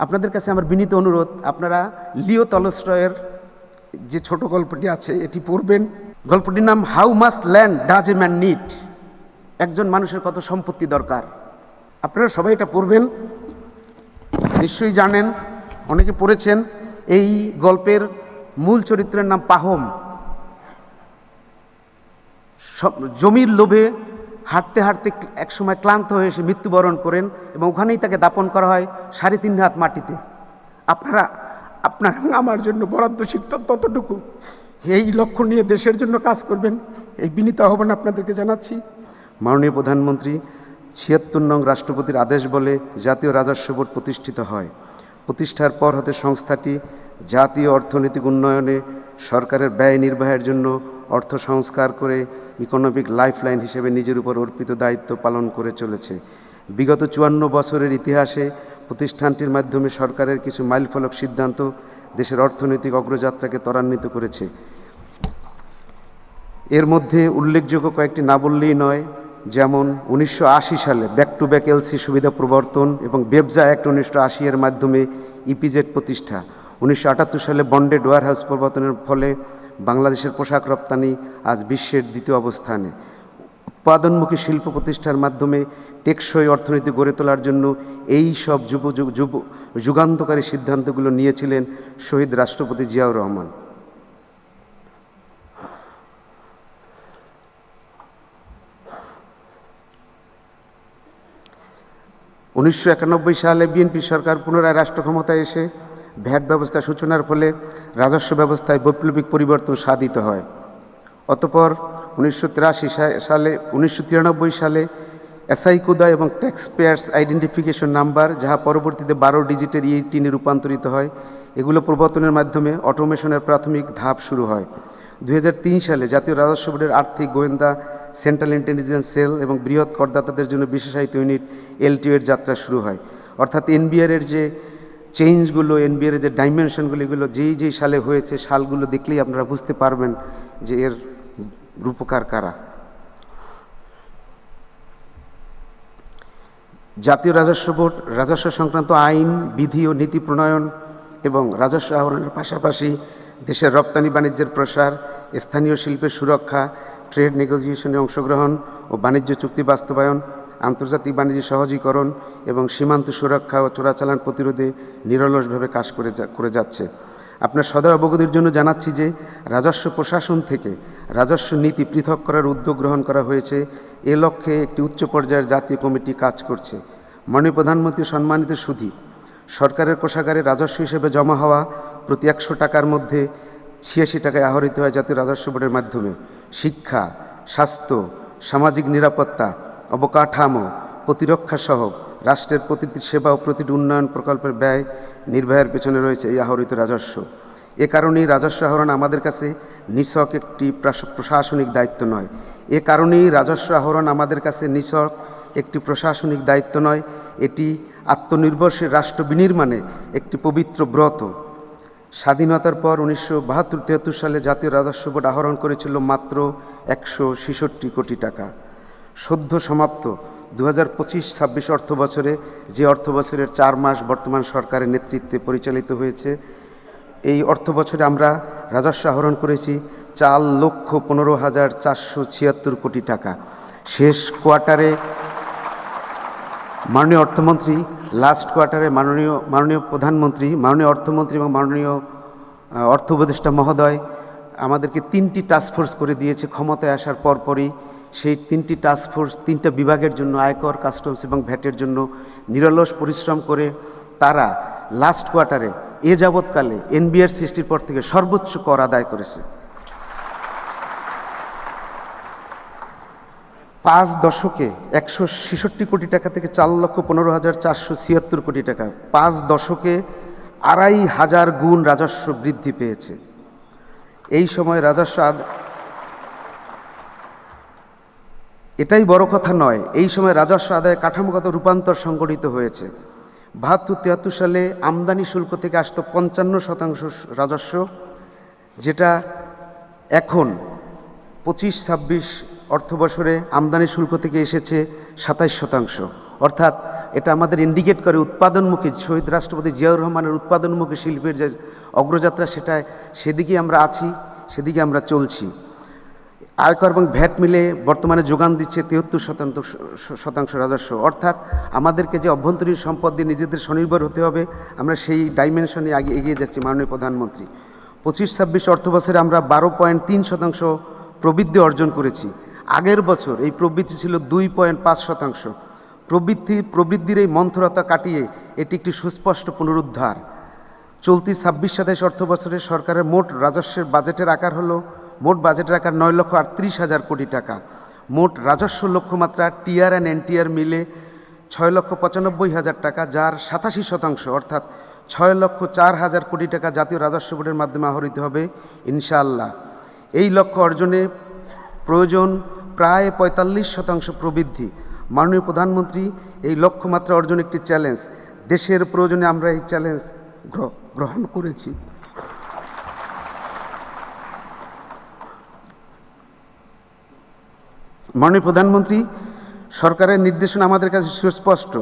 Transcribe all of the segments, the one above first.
আপনাদের কাছে আমার বিনীত অনুরোধ, আপনারা লিও টলস্টয়ের যে ছোট গল্পটি আছে এটি পড়বেন। গল্পটির নাম how much land does a man need, একজন মানুষের কত সম্পত্তি দরকার। আপনারা সবাই এটা পড়বেন, নিশ্চয়ই জানেন, অনেকে পড়েছেন। এই গল্পের মূল চরিত্রের নাম পাহম। জমির লোভে হাঁটতে হাঁটতে একসময় ক্লান্ত হয়ে এসে মৃত্যুবরণ করেন এবং ওখানেই তাকে দাপন করা হয় 3.5 হাত মাটিতে। আপনারা আমার জন্য বরাদ্দ শিখতেন ততটুকু, এই লক্ষ্য নিয়ে দেশের জন্য কাজ করবেন, এই বিনীত আহ্বান আপনাদেরকে জানাচ্ছি। মাননীয় প্রধানমন্ত্রী 76 নং রাষ্ট্রপতির আদেশ বলে জাতীয় রাজস্ব বোর্ড প্রতিষ্ঠিত হয়। প্রতিষ্ঠার পর হতে সংস্থাটি জাতীয় অর্থনৈতিক উন্নয়নে সরকারের ব্যয় নির্বাহের জন্য অর্থ সংস্কার করে ইকোনমিক লাইফলাইন হিসেবে নিজের উপর অর্পিত দায়িত্ব পালন করে চলেছে। বিগত 54 বছরের ইতিহাসে প্রতিষ্ঠানটির মাধ্যমে সরকারের কিছু মাইলফলক সিদ্ধান্ত দেশের অর্থনৈতিক অগ্রযাত্রাকে ত্বরান্বিত করেছে। এর মধ্যে উল্লেখযোগ্য কয়েকটি না বললেই নয়, যেমন 1980 সালে ব্যাক টু ব্যাক এলসি সুবিধা প্রবর্তন এবং বেবজা অ্যাক্ট 1980 এর মাধ্যমে ইপিজেড প্রতিষ্ঠা। 1978 সালে বন্ডেড ওয়ারহাউস প্রবর্তনের ফলে বাংলাদেশের পোশাক রপ্তানি আজ বিশ্বের 2য় অবস্থানে। উৎপাদনমুখী শিল্প প্রতিষ্ঠার মাধ্যমে টেকসই অর্থনীতি গড়ে তোলার জন্য এই সব যুগান্তকারী সিদ্ধান্তগুলো নিয়েছিলেন শহীদ রাষ্ট্রপতি জিয়াউর রহমান। 1991 সালে বিএনপি সরকার পুনরায় রাষ্ট্র ক্ষমতায় এসে ভ্যাট ব্যবস্থা সূচনার ফলে রাজস্ব ব্যবস্থায় বৈপ্লবিক পরিবর্তন সাধিত হয়। অতঃপর 1993 সালে এসআই-কোদা এবং ট্যাক্স পেয়ার্স আইডেন্টিফিকেশন নাম্বার, যাহা পরবর্তীতে 12 ডিজিটের ইটিনে রূপান্তরিত হয়, এগুলো প্রবর্তনের মাধ্যমে অটোমেশনের প্রাথমিক ধাপ শুরু হয়। 2003 সালে জাতীয় রাজস্ব বোর্ডের আর্থিক গোয়েন্দা সেন্ট্রাল ইন্টেলিজেন্স সেল এবং বৃহৎ করদাতাদের জন্য বিশেষায়িত ইউনিট এলটিও এর যাত্রা শুরু হয়। অর্থাৎ এনবিআর এর যে চেঞ্জগুলো, এনবিআর এর যে ডাইমেনশনগুলো, এগুলো যেই সালে হয়েছে, সালগুলো দেখলেই আপনারা বুঝতে পারবেন যে এর রূপকার কারা। জাতীয় রাজস্ব বোর্ড রাজস্ব সংক্রান্ত আইন, বিধি ও নীতি প্রণয়ন এবং রাজস্ব আহরণের পাশাপাশি দেশের রপ্তানি বাণিজ্যের প্রসার, স্থানীয় শিল্পের সুরক্ষা, ট্রেড নেগোসিয়েশনে অংশগ্রহণ ও বাণিজ্য চুক্তি বাস্তবায়ন, আন্তর্জাতিক বাণিজ্য সহজীকরণ এবং সীমান্ত সুরক্ষা ও চোরাচালান প্রতিরোধে নিরলসভাবে কাজ করে যাচ্ছে। আপনার সদয় অবগতির জন্য জানাচ্ছি যে রাজস্ব প্রশাসন থেকে রাজস্ব নীতি পৃথক করার উদ্যোগ গ্রহণ করা হয়েছে। এ লক্ষ্যে একটি উচ্চ পর্যায়ের জাতীয় কমিটি কাজ করছে। মাননীয় প্রধানমন্ত্রী সম্মানিত সুধী, সরকারের কোষাগারে রাজস্ব হিসেবে জমা হওয়া প্রতি 100 টাকার মধ্যে 86 টাকায় আহরিত হয় জাতীয় রাজস্ব বোর্ডের মাধ্যমে। শিক্ষা, স্বাস্থ্য, সামাজিক নিরাপত্তা, অবকাঠামো, প্রতিরক্ষা সহ রাষ্ট্রের প্রতিটি সেবা ও প্রতিটি উন্নয়ন প্রকল্পের ব্যয় নির্বাহের পেছনে রয়েছে এই আহরিত রাজস্ব। এ কারণেই রাজস্ব আহরণ আমাদের কাছে নিছক একটি প্রশাসনিক দায়িত্ব নয়। এটি আত্মনির্ভরশীল রাষ্ট্র বিনির্মাণে একটি পবিত্র ব্রত। স্বাধীনতার পর 1972-73 সালে জাতীয় রাজস্ব বোর্ড আহরণ করেছিল মাত্র 166 কোটি টাকা। সদ্য সমাপ্ত 2025-26 অর্থ বছরে, যে অর্থ বছরের 4 মাস বর্তমান সরকারের নেতৃত্বে পরিচালিত হয়েছে, এই অর্থ বছরে আমরা রাজস্ব আহরণ করেছি 4,15,476 কোটি টাকা। শেষ কোয়ার্টারে মাননীয় অর্থমন্ত্রী, লাস্ট কোয়ার্টারে মাননীয় প্রধানমন্ত্রী, মাননীয় অর্থমন্ত্রী এবং মাননীয় অর্থ উপদেষ্টা মহোদয় আমাদেরকে 3টি টাস্কফোর্স করে দিয়েছে ক্ষমতায় আসার পরপরই। সেই 3টি টাস্কফোর্স 3টা বিভাগের জন্য, আয়কর, কাস্টমস এবং ভ্যাটের জন্য নিরলস পরিশ্রম করে তারা লাস্ট কোয়ার্টারে এ যাবৎকালে এনবিআর সৃষ্টির পর থেকে সর্বোচ্চ কর আদায় করেছে। 5 দশকে 166 কোটি টাকা থেকে 4,15,476 কোটি টাকা, 5 দশকে 2,500 গুণ রাজস্ব বৃদ্ধি পেয়েছে। এই সময় রাজস্ব এটাই বড় কথা নয়, এই সময় রাজস্ব আদায়ে কাঠামোগত রূপান্তর সংঘটিত হয়েছে। 72-73 সালে আমদানি শুল্ক থেকে আসতো 55% রাজস্ব, যেটা এখন 25-26 অর্থ বছরে আমদানি শুল্ক থেকে এসেছে 27%। অর্থাৎ এটা আমাদের ইন্ডিকেট করে উৎপাদনমুখী শহীদ রাষ্ট্রপতি জিয়াউর রহমানের উৎপাদনমুখী শিল্পের যে অগ্রযাত্রা সেদিকেই আমরা আছি, সেদিকে আমরা চলছি। আয়কর এবং ভ্যাট মিলে বর্তমানে যোগান দিচ্ছে 73% রাজস্ব, অর্থাৎ আমাদেরকে যে অভ্যন্তরীণ সম্পদ দিয়ে নিজেদের স্বনির্ভর হতে হবে, আমরা সেই ডাইমেনশনে আগে এগিয়ে যাচ্ছি। মাননীয় প্রধানমন্ত্রী, 25-26 অর্থবছরে আমরা 12.3% প্রবৃদ্ধি অর্জন করেছি। আগের বছর এই প্রবৃদ্ধি ছিল 2.5%। প্রবৃদ্ধির এই মন্থরতা কাটিয়ে এটি একটি সুস্পষ্ট পুনরুদ্ধার। চলতি 26-27 অর্থবছরে সরকারের মোট রাজস্বের বাজেটের আকার হলো মোট বাজেটের আকার 9,38,000 কোটি টাকা। মোট রাজস্ব লক্ষ্যমাত্রা টিআর অ্যান্ড এনটিআর মিলে 6,95,000 টাকা, যার 87% অর্থাৎ 6,04,000 কোটি টাকা জাতীয় রাজস্ব বোর্ডের মাধ্যমে আহরিত হবে ইনশাআল্লাহ। এই লক্ষ্য অর্জনে প্রয়োজন প্রায় 45% প্রবৃদ্ধি। মাননীয় প্রধানমন্ত্রী, এই লক্ষ্যমাত্রা অর্জন একটি চ্যালেঞ্জ। দেশের প্রয়োজনে আমরা এই চ্যালেঞ্জ গ্রহণ করেছি। মাননীয় প্রধানমন্ত্রী, সরকারের নির্দেশনা আমাদের কাছে সুস্পষ্ট।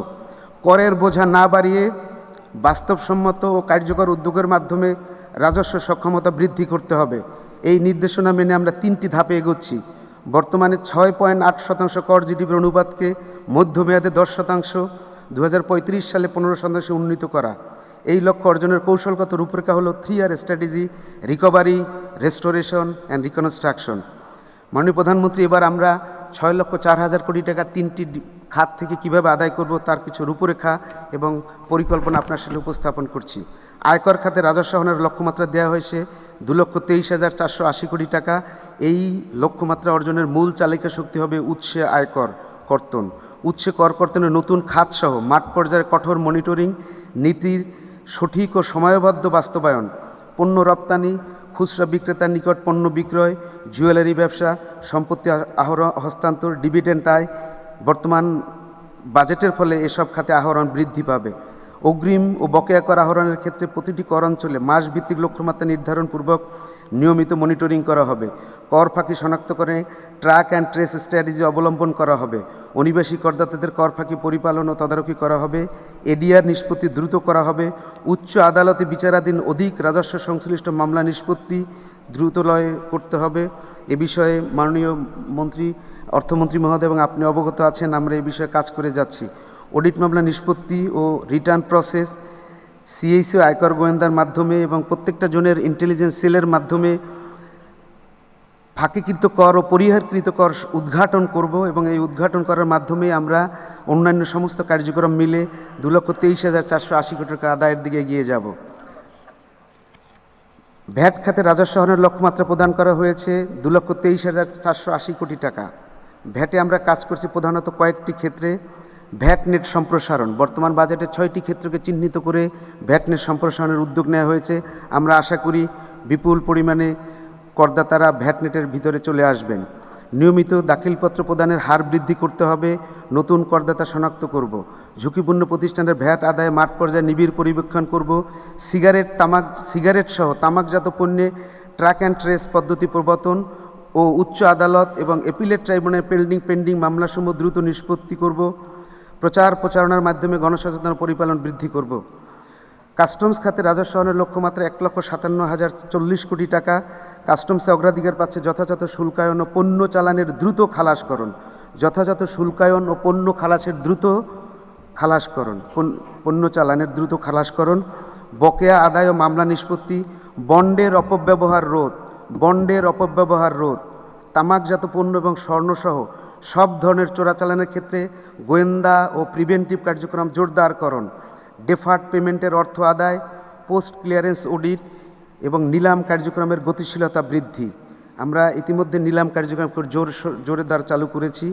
করের বোঝা না বাড়িয়ে বাস্তবসম্মত ও কার্যকর উদ্যোগের মাধ্যমে রাজস্ব সক্ষমতা বৃদ্ধি করতে হবে। এই নির্দেশনা মেনে আমরা 3টি ধাপে এগোচ্ছি। বর্তমানে 6.8% কর জিডিপির অনুপাতকে মধ্যমেয়াদে 10%, 2035 সালে 15% উন্নীত করা। এই লক্ষ্য অর্জনের কৌশলগত রূপরেখা হলো 3R strategy: recovery, restoration and reconstruction. মাননীয় প্রধানমন্ত্রী, এবার আমরা 6,04,000 কোটি টাকা 3টি খাত থেকে কীভাবে আদায় করব তার কিছু রূপরেখা এবং পরিকল্পনা আপনার সামনে উপস্থাপন করছি। আয়কর খাতে রাজস্ব আহরণের লক্ষ্যমাত্রা দেওয়া হয়েছে 2,23,480 কোটি টাকা। এই লক্ষ্যমাত্রা অর্জনের মূল চালিকা শক্তি হবে উৎসে আয়কর কর্তন। উৎসে কর কর্তনের নতুন খাতসহ মাঠ পর্যায়ে কঠোর মনিটরিং, নীতির সঠিক ও সময়বদ্ধ বাস্তবায়ন, পণ্য রপ্তানি, খুচরা বিক্রেতার নিকট পণ্য বিক্রয়, জুয়েলারি ব্যবসা, সম্পত্তি হস্তান্তর, ডিভিডেন্ড আয়। বর্তমান বাজেটের ফলে এসব খাতে আহরণ বৃদ্ধি পাবে। অগ্রিম ও বকেয়া কর আহরণের ক্ষেত্রে প্রতিটি কর অঞ্চলে মাসভিত্তিক লক্ষ্যমাত্রা নির্ধারণপূর্বক নিয়মিত মনিটরিং করা হবে। কর ফাঁকি শনাক্ত করে ট্র্যাক অ্যান্ড ট্রেস স্ট্র্যাটেজি অবলম্বন করা হবে। অনিবাসী করদাতাদের কর ফাঁকি পরিপালন ও তদারকি করা হবে। এডিআর নিষ্পত্তি দ্রুত করা হবে। উচ্চ আদালতে বিচারাধীন অধিক রাজস্ব সংশ্লিষ্ট মামলা নিষ্পত্তি দ্রুতলয়ে করতে হবে। এ বিষয়ে মাননীয় অর্থমন্ত্রী মহোদয় এবং আপনি অবগত আছেন, আমরা এই বিষয়ে কাজ করে যাচ্ছি। অডিট মামলা নিষ্পত্তি ও রিটার্ন প্রসেস সিএইসি ও আয়কর গোয়েন্দার মাধ্যমে এবং প্রত্যেকটা জনের ইন্টেলিজেন্স সেলের মাধ্যমে ফাঁকিকৃত কর ও পরিহারকৃত কর উদ্ঘাটন করব এবং এই উদ্ঘাটন করার মাধ্যমে আমরা অন্যান্য সমস্ত কার্যক্রম মিলে 2,23,480 কোটি টাকা আদায়ের দিকে এগিয়ে যাব। ভ্যাট খাতে রাজস্ব আহরণের লক্ষ্যমাত্রা প্রদান করা হয়েছে 2,23,480 কোটি টাকা। ভ্যাটে আমরা কাজ করছি প্রধানত কয়েকটি ক্ষেত্রে। ভ্যাট নেট সম্প্রসারণ, বর্তমান বাজেটে 6টি ক্ষেত্রকে চিহ্নিত করে ভ্যাট নেট সম্প্রসারণের উদ্যোগ নেওয়া হয়েছে। আমরা আশা করি বিপুল পরিমাণে করদাতারা ভ্যাট নেটের ভিতরে চলে আসবেন। নিয়মিত দাখিলপত্র প্রদানের হার বৃদ্ধি করতে হবে। নতুন করদাতা শনাক্ত করব। ঝুঁকিপূর্ণ প্রতিষ্ঠানের ভ্যাট আদায়ে মাঠ পর্যায়ে নিবিড় পরিবীক্ষণ করব। সিগারেট সহ তামাকজাত পণ্যে ট্র্যাক অ্যান্ড ট্রেস পদ্ধতি প্রবর্তন ও উচ্চ আদালত এবং এপিলেট ট্রাইব্যুনালে পেন্ডিং মামলাসমূহ দ্রুত নিষ্পত্তি করব। প্রচারণার মাধ্যমে গণসচেতনতা পরিপালন বৃদ্ধি করব। কাস্টমস খাতে রাজস্ব আহরণের লক্ষ্যমাত্রা 1,57,040 কোটি টাকা। কাস্টমসে অগ্রাধিকার পাচ্ছে যথাযথ শুল্কায়ন ও পণ্য চালানের দ্রুত খালাসকরণ। যথাযথ শুল্কায়ন ও পণ্য খালাসের দ্রুত খালাসকরণ, পণ্য চালানের দ্রুত খালাসকরণ। বকেয়া আদায় ও মামলা নিষ্পত্তি। বন্ডের অপব্যবহার রোধ। তামাকজাত পণ্য এবং স্বর্ণসহ সব ধরনের চোরাচালানের ক্ষেত্রে গোয়েন্দা ও প্রিভেন্টিভ কার্যক্রম জোরদারকরণ। ডেফার্ড পেমেন্টের অর্থ আদায়, পোস্ট ক্লিয়ারেন্স অডিট এবং নিলাম কার্যক্রমের গতিশীলতা বৃদ্ধি। আমরা ইতিমধ্যে নিলাম কার্যক্রম জোরদার চালু করেছি।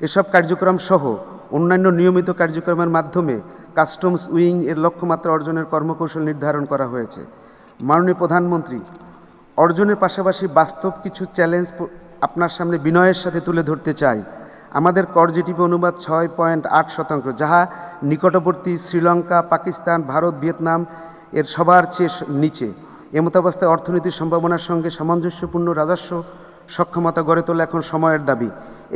এসব কার্যক্রম সহ অন্যান্য নিয়মিত কার্যক্রমের মাধ্যমে কাস্টমস উইং এর লক্ষ্যমাত্রা অর্জনের কর্মকৌশল নির্ধারণ করা হয়েছে। মাননীয় প্রধানমন্ত্রী, অর্জনের পাশাপাশি বাস্তব কিছু চ্যালেঞ্জ আপনার সামনে বিনয়ের সাথে তুলে ধরতে চাই। আমাদের কর জিডিপি অনুপাত 6.8%, যাহা নিকটবর্তী শ্রীলঙ্কা, পাকিস্তান, ভারত, ভিয়েতনাম এর সবার চেয়ে নিচে। এমতাবস্থায় অর্থনীতির সম্ভাবনার সঙ্গে সামঞ্জস্যপূর্ণ রাজস্ব সক্ষমতা গড়ে তোলা এখন সময়ের দাবি।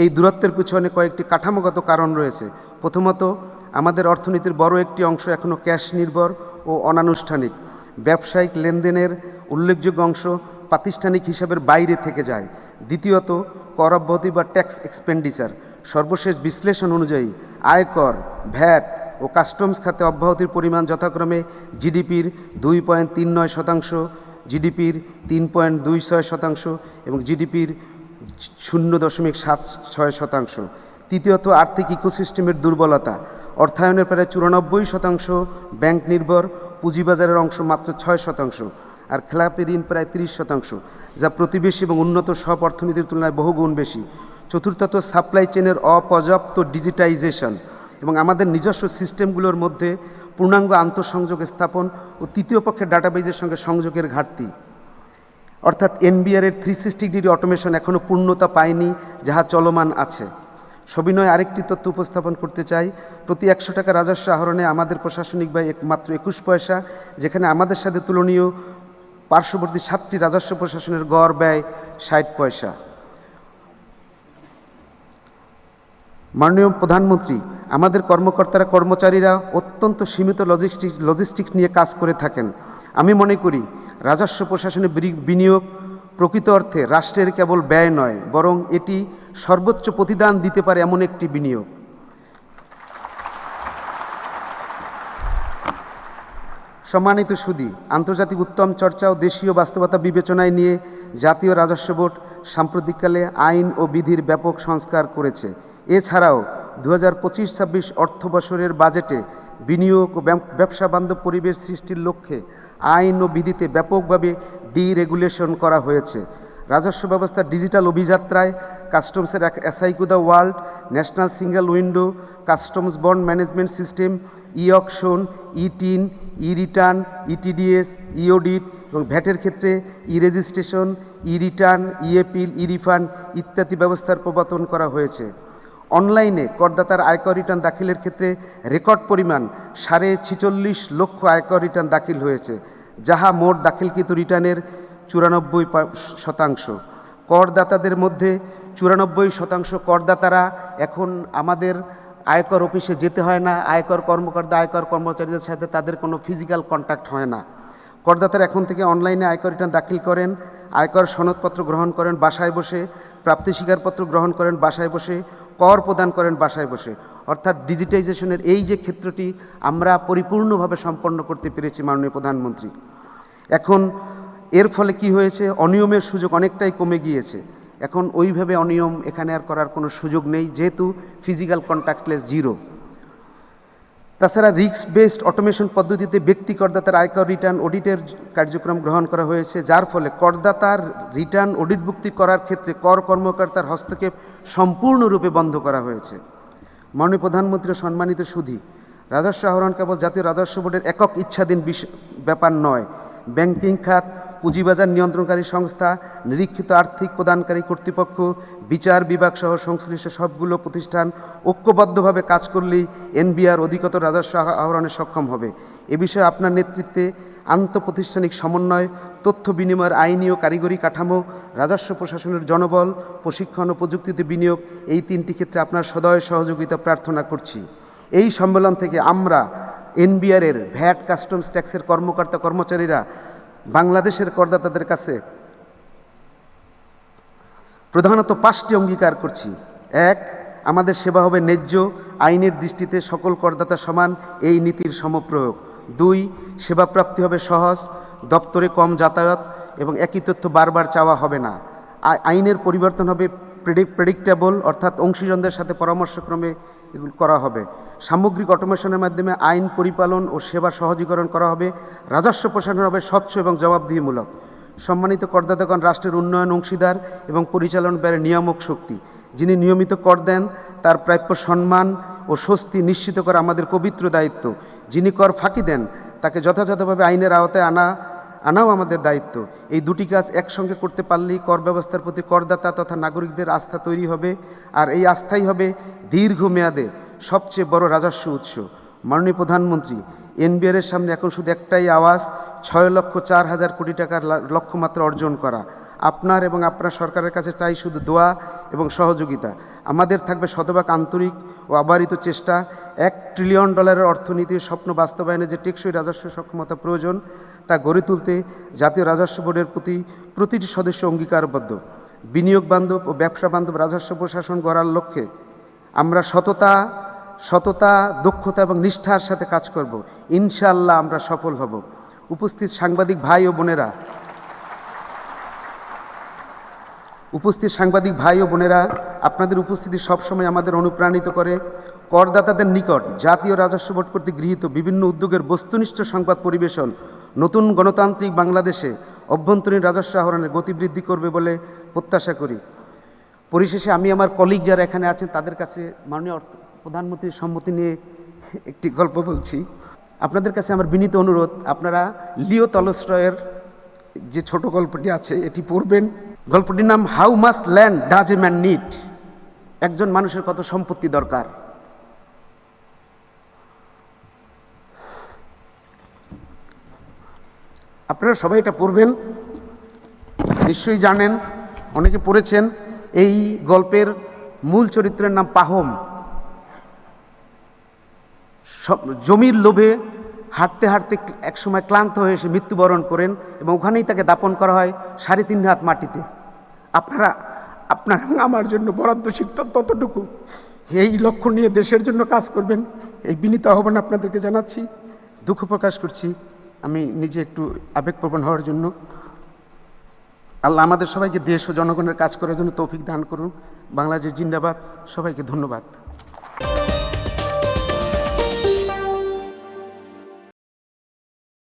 এই দূরত্বের পিছনে কয়েকটি কাঠামোগত কারণ রয়েছে। প্রথমত, আমাদের অর্থনীতির বড় একটি অংশ এখনও ক্যাশ নির্ভর ও অনানুষ্ঠানিক। ব্যবসায়িক লেনদেনের উল্লেখযোগ্য অংশ প্রাতিষ্ঠানিক হিসাবের বাইরে থেকে যায়। দ্বিতীয়ত, কর অব্যাহতি বা ট্যাক্স এক্সপেন্ডিচার। সর্বশেষ বিশ্লেষণ অনুযায়ী আয়কর, ভ্যাট ও কাস্টমস খাতে অব্যাহতির পরিমাণ যথাক্রমে জিডিপির 2.39%, জিডিপির 3.26% এবং জিডিপির 0.76%। তৃতীয়ত, আর্থিক ইকোসিস্টেমের দুর্বলতা। অর্থায়নের প্রায় 94% ব্যাংক নির্ভর, পুঁজিবাজারের অংশ মাত্র 6%, আর খেলাপি ঋণ প্রায় 30%, যা প্রতিবেশী এবং উন্নত সব অর্থনীতির তুলনায় বহুগুণ বেশি। চতুর্থত, সাপ্লাই চেনের অপর্যাপ্ত ডিজিটাইজেশন এবং আমাদের নিজস্ব সিস্টেমগুলোর মধ্যে পূর্ণাঙ্গ আন্তঃসংযোগ স্থাপন ও তৃতীয় পক্ষের ডাটাবেজের সঙ্গে সংযোগের ঘাটতি। অর্থাৎ এনবিআরের 360 ডিগ্রি অটোমেশন এখনও পূর্ণতা পায়নি, যাহা চলমান আছে। সবিনয়ে আরেকটি তথ্য উপস্থাপন করতে চাই। প্রতি 100 টাকা রাজস্ব আহরণে আমাদের প্রশাসনিক ব্যয় মাত্র 21 পয়সা, যেখানে আমাদের সাথে তুলনীয় পার্শ্ববর্তী 7টি রাজস্ব প্রশাসনের গড় ব্যয় 60 পয়সা। মাননীয় প্রধানমন্ত্রী, আমাদের কর্মচারীরা অত্যন্ত সীমিত লজিস্টিক্স নিয়ে কাজ করে থাকেন। আমি মনে করি রাজস্ব প্রশাসনে বিনিয়োগ প্রকৃত অর্থে রাষ্ট্রের কেবল ব্যয় নয়, বরং এটি সর্বোচ্চ প্রতিদান দিতে পারে এমন একটি বিনিয়োগ। সম্মানিত সুধী, আন্তর্জাতিক উত্তম চর্চা ও দেশীয় বাস্তবতা বিবেচনায় নিয়ে জাতীয় রাজস্ব বোর্ড সাম্প্রতিককালে আইন ও বিধির ব্যাপক সংস্কার করেছে। এছাড়াও 2025-26 অর্থবছরের বাজেটে বিনিয়োগ ও ব্যবসা বান্ধব পরিবেশ সৃষ্টির লক্ষ্যে আইন ও বিধিতে ব্যাপকভাবে ডিরেগুলেশন করা হয়েছে। রাজস্ব ব্যবস্থার ডিজিটাল অভিযাত্রায় কাস্টমসের এসআইকিউ the world, national single window, customs bond management system, e auction, e TIN, e return, ETDS, e audit এবং ভ্যাটের ক্ষেত্রে e registration, e return, e appeal, e refund ইত্যাদি ব্যবস্থার প্রবর্তন করা হয়েছে। অনলাইনে করদাতার আয়কর রিটার্ন দাখিলের ক্ষেত্রে রেকর্ড পরিমাণ 46.5 লক্ষ আয়কর রিটার্ন দাখিল হয়েছে, যাহা মোট দাখিলকৃত রিটার্নের 94%। করদাতাদের মধ্যে 94% করদাতারা এখন আমাদের আয়কর অফিসে যেতে হয় না। আয়কর কর্মকর্তা, আয়কর কর্মচারীদের সাথে তাদের কোনো ফিজিক্যাল কন্ট্যাক্ট হয় না। করদাতারা এখন থেকে অনলাইনে আয়কর রিটার্ন দাখিল করেন, আয়কর সনদপত্র গ্রহণ করেন বাসায় বসে, প্রাপ্তি স্বীকারপত্র গ্রহণ করেন বাসায় বসে, কর প্রদান করেন বাসায় বসে। অর্থাৎ ডিজিটাইজেশনের এই যে ক্ষেত্রটি আমরা পরিপূর্ণভাবে সম্পন্ন করতে পেরেছি মাননীয় প্রধানমন্ত্রী। এখন এর ফলে কি হয়েছে, অনিয়মের সুযোগ অনেকটাই কমে গিয়েছে। এখন ওইভাবে অনিয়ম এখানে আর করার কোনো সুযোগ নেই, যেহেতু ফিজিক্যাল কন্ট্যাক্টলেস জিরো। তাছাড়া রিস্ক বেসড অটোমেশন পদ্ধতিতে ব্যক্তি করদাতার আয়কর রিটার্ন অডিটের কার্যক্রম গ্রহণ করা হয়েছে, যার ফলে করদাতার রিটার্ন অডিটভুক্তি করার ক্ষেত্রে কর কর্মকর্তার হস্তক্ষেপ সম্পূর্ণরূপে বন্ধ করা হয়েছে। মাননীয় প্রধানমন্ত্রী, সম্মানিত সুধী, রাজস্ব আহরণ কেবল জাতীয় রাজস্ব বোর্ডের একক ইচ্ছাধীন ব্যাপার নয়। ব্যাংকিং খাত, পুঁজিবাজার নিয়ন্ত্রণকারী সংস্থা, নিরীক্ষিত আর্থিক প্রদানকারী কর্তৃপক্ষ, বিচার বিভাগ সহ সংশ্লিষ্ট সবগুলো প্রতিষ্ঠান ঐক্যবদ্ধভাবে কাজ করলেই এনবিআর অধিকতর রাজস্ব আহরণে সক্ষম হবে। এ বিষয়ে আপনার নেতৃত্বে আন্তঃপ্রতিষ্ঠানিক সমন্বয়, তথ্য বিনিময়ের আইনি ও কারিগরি কাঠামো, রাজস্ব প্রশাসনের জনবল, প্রশিক্ষণ ও প্রযুক্তিতে বিনিয়োগ, এই 3টি ক্ষেত্রে আপনার সদয় সহযোগিতা প্রার্থনা করছি। এই সম্মেলন থেকে আমরা এনবিআরের ভ্যাট, কাস্টমস ট্যাক্সের কর্মকর্তা কর্মচারীরা বাংলাদেশের করদাতাদের কাছে প্রধানত 5টি অঙ্গীকার করছি। 1, আমাদের সেবা হবে ন্যায্য, আইনের দৃষ্টিতে সকল করদাতা সমান, এই নীতির সমপ্রয়োগ। 2, সেবা প্রাপ্তি হবে সহজ, দপ্তরে কম যাতায়াত এবং একই তথ্য বারবার চাওয়া হবে না। আইনের পরিবর্তন হবে প্রেডিক্টেবল, অর্থাৎ অংশীজনদের সাথে পরামর্শক্রমে এগুলো করা হবে। সামগ্রিক অটোমেশনের মাধ্যমে আইন পরিপালন ও সেবা সহজীকরণ করা হবে। রাজস্ব প্রশাসন হবে স্বচ্ছ এবং জবাবদিহিমূলক। সম্মানিত করদাতাগণ, রাষ্ট্রের উন্নয়ন অংশীদার এবং পরিচালন ব্যয়ের নিয়ামক শক্তি। যিনি নিয়মিত কর দেন তার প্রাপ্য সম্মান ও স্বস্তি নিশ্চিত করা আমাদের পবিত্র দায়িত্ব। যিনি কর ফাঁকি দেন তাকে যথাযথভাবে আইনের আওতায় আনাও আমাদের দায়িত্ব। এই দুটি কাজ একসঙ্গে করতে পারলেই কর ব্যবস্থার প্রতি করদাতা তথা নাগরিকদের আস্থা তৈরি হবে, আর এই আস্থাই হবে দীর্ঘমেয়াদে সবচেয়ে বড় রাজস্ব উৎস। মাননীয় প্রধানমন্ত্রী, এনবিআরের সামনে এখন শুধু একটাই আওয়াজ, 6,04,000 কোটি টাকার লক্ষ্যমাত্রা অর্জন করা। আপনার এবং আপনার সরকারের কাছে চাই শুধু দোয়া এবং সহযোগিতা। আমাদের থাকবে শতভাগ আন্তরিক ও অবারিত চেষ্টা $1 ট্রিলিয়ন অর্থনীতির স্বপ্ন বাস্তবায়নে যে টেকসই রাজস্ব সক্ষমতা প্রয়োজন তা গড়ে তুলতে জাতীয় রাজস্ব বোর্ডের প্রতি প্রতিটি সদস্য অঙ্গীকারবদ্ধ। বিনিয়োগ বান্ধব ও ব্যবসা বান্ধব রাজস্ব প্রশাসন গড়ার লক্ষ্যে আমরা সততা, দক্ষতা এবং নিষ্ঠার সাথে কাজ করব। ইনশাআল্লাহ আমরা সফল হব। উপস্থিত সাংবাদিক ভাই ও বোনেরা, আপনাদের উপস্থিতি সবসময় আমাদের অনুপ্রাণিত করে। করদাতাদের নিকট জাতীয় রাজস্ব বোর্ড কর্তৃক গৃহীত বিভিন্ন উদ্যোগের বস্তুনিষ্ঠ সংবাদ পরিবেশন নতুন গণতান্ত্রিক বাংলাদেশে অভ্যন্তরীণ রাজস্ব আহরণের গতি বৃদ্ধি করবে বলে প্রত্যাশা করি। পরিশেষে আমি আমার কলিগ যারা এখানে আছেন তাদের কাছে মাননীয় প্রধানমন্ত্রীর সম্মতি নিয়ে একটি গল্প বলছি। আপনাদের কাছে আমার বিনীত অনুরোধ, আপনারা লিও টলস্টয়ের যে ছোট গল্পটি আছে এটি পড়বেন। গল্পটির নাম how much land does a man need. একজন মানুষের কত সম্পত্তি দরকার। আপনারা সবাই এটা পড়বেন, নিশ্চয়ই জানেন, অনেকে পড়েছেন। এই গল্পের মূল চরিত্রের নাম পাহম। জমির লোভে হাঁটতে হাঁটতে একসময় ক্লান্ত হয়ে এসে মৃত্যুবরণ করেন এবং ওখানেই তাকে দাপন করা হয় 3.5 হাত মাটিতে। আপনারা আমার জন্য বরাদ্দ শিখতেন ততটুকু এই লক্ষ্য নিয়ে দেশের জন্য কাজ করবেন, এই বিনীত আহ্বান আপনাদেরকে জানাচ্ছি। দুঃখ প্রকাশ করছি আমি নিজে একটু আবেগপ্রবণ হওয়ার জন্য। আল্লাহ আমাদের সবাইকে দেশ ও জনগণের কাজ করার জন্য তৌফিক দান করুন। বাংলাদেশ জিন্দাবাদ। সবাইকে ধন্যবাদ।